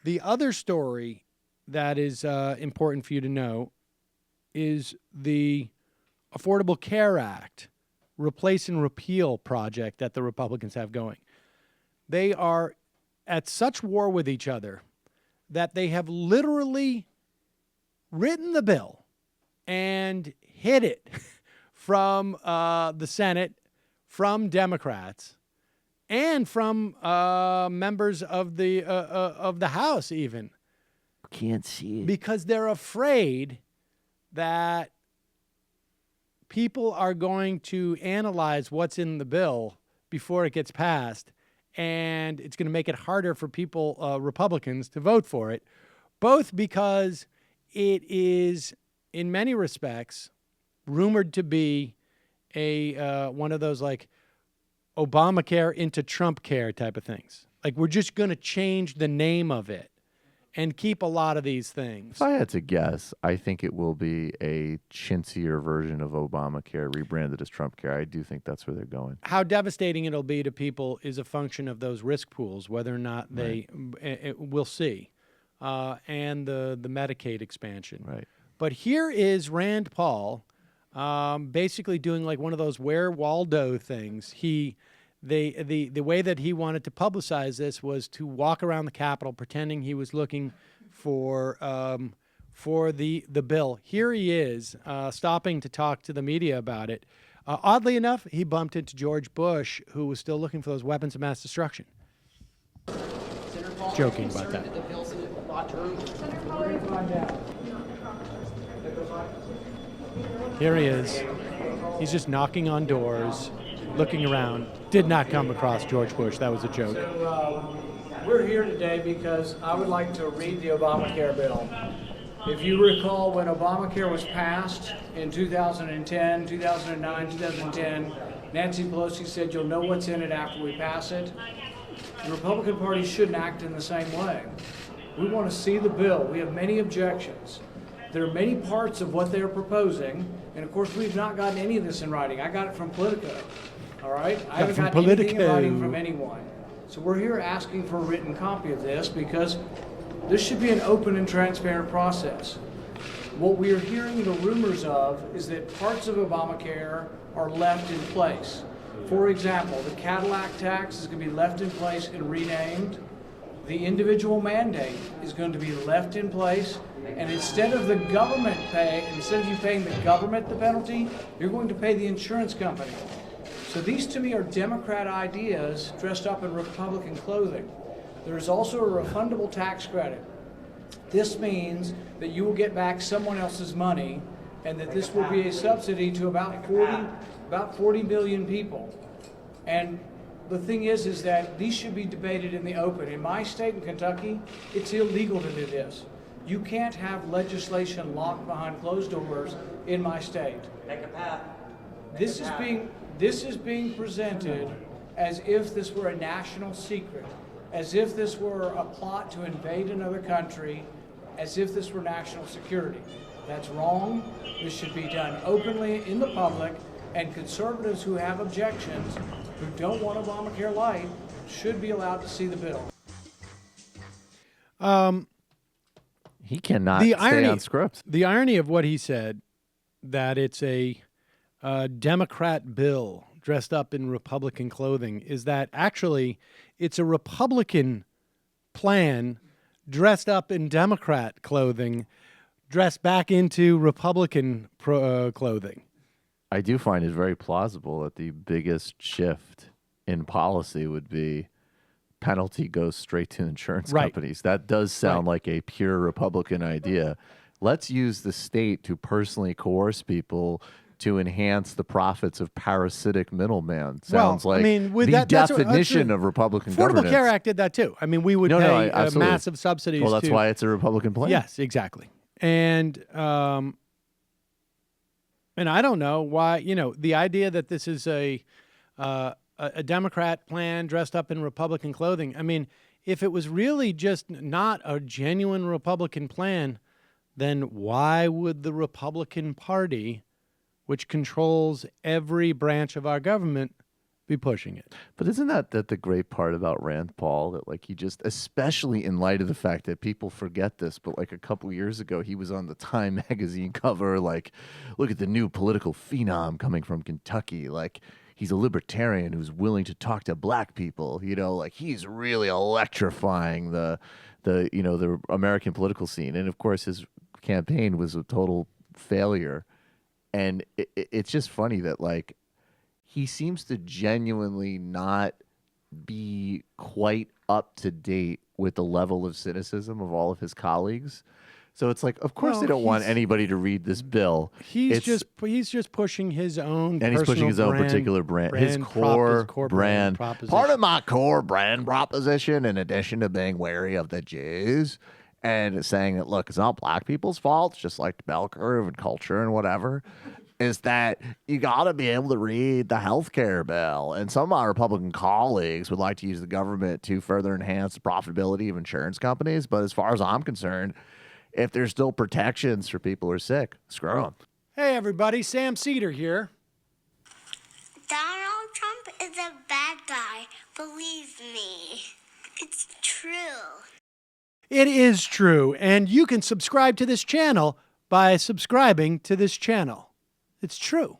The other story that is important for you to know is the Affordable Care Act replace and repeal project that the Republicans have going. They are at such war with each other that they have literally written the bill and hid it from the Senate, from Democrats, and from members of the House even. Can't see it. Because they're afraid that people are going to analyze what's in the bill before it gets passed, and it's going to make it harder for people, Republicans, to vote for it, both because it is, in many respects, rumored to be a one of those like Obamacare into Trump care type of things. Like, we're just going to change the name of it and keep a lot of these things. If I had to guess, I think it will be a chintzier version of Obamacare rebranded as Trump care. I do think that's where they're going. How devastating it'll be to people is a function of those risk pools, whether or not we'll see, and the Medicaid expansion. Right. But here is Rand Paul basically doing like one of those Where Waldo things. The way that he wanted to publicize this was to walk around the Capitol pretending he was looking for the bill. Here he is stopping to talk to the media about it. Oddly enough, he bumped into George Bush, who was still looking for those weapons of mass destruction. Joking about that. Here he is. He's just knocking on doors, looking around. Did not come across George Bush. That was a joke. So we're here today because I would like to read the Obamacare bill. If you recall, when Obamacare was passed in 2010, 2009, 2010, Nancy Pelosi said you'll know what's in it after we pass it. The Republican Party shouldn't act in the same way. We want to see the bill. We have many objections. There are many parts of what they're proposing, and of course we've not gotten any of this in writing. I got it from Politico, all right? I haven't gotten anything in writing from anyone. So we're here asking for a written copy of this because this should be an open and transparent process. What we are hearing the rumors of is that parts of Obamacare are left in place. For example, the Cadillac tax is going to be left in place and renamed. The individual mandate is going to be left in place, and instead of the government instead of you paying the government the penalty, you're going to pay the insurance company. So these to me are Democrat ideas dressed up in Republican clothing. There is also a refundable tax credit. This means that you will get back someone else's money, and that this will be a subsidy to about 40 million people. And the thing is that these should be debated in the open. In my state, in Kentucky, it's illegal to do this. You can't have legislation locked behind closed doors in my state. Take a path. This is being presented as if this were a national secret, as if this were a plot to invade another country, as if this were national security. That's wrong. This should be done openly in the public, and conservatives who have objections, who don't want Obamacare light, should be allowed to see the bill. He cannot stay on script. The irony of what he said, that it's a Democrat bill dressed up in Republican clothing, is that actually it's a Republican plan dressed up in Democrat clothing, dressed back into Republican clothing. I do find it very plausible that the biggest shift in policy would be penalty goes straight to insurance companies. That does sound like a pure Republican idea. Let's use the state to personally coerce people to enhance the profits of parasitic middlemen. Sounds like the definition of Republican governance. Affordable Care Act did that too. I mean, we would pay massive subsidies. Well, that's why it's a Republican plan. Yes, exactly. And I don't know why, the idea that this is a Democrat plan dressed up in Republican clothing. I mean, if it was really just not a genuine Republican plan, then why would the Republican Party, which controls every branch of our government, be pushing it. But isn't that the great part about Rand Paul, that like he just, especially in light of the fact that people forget this, but like a couple years ago he was on the Time magazine cover, like, look at the new political phenom coming from Kentucky, like he's a libertarian who's willing to talk to black people, you know, like he's really electrifying the American political scene. And of course his campaign was a total failure. And it's just funny that like he seems to genuinely not be quite up to date with the level of cynicism of all of his colleagues. So it's like, of course, they don't want anybody to read this bill. He's just pushing his own, and he's pushing his own particular brand, his core brand. Part of my core brand proposition, in addition to being wary of the Jews and saying that, look, it's not black people's fault, it's just like the bell curve and culture and whatever, is that you got to be able to read the healthcare bill. And some of my Republican colleagues would like to use the government to further enhance the profitability of insurance companies. But as far as I'm concerned, if there's still protections for people who are sick, screw them. Hey, everybody, Sam Seder here. Donald Trump is a bad guy. Believe me. It's true. It is true. And you can subscribe to this channel by subscribing to this channel. It's true.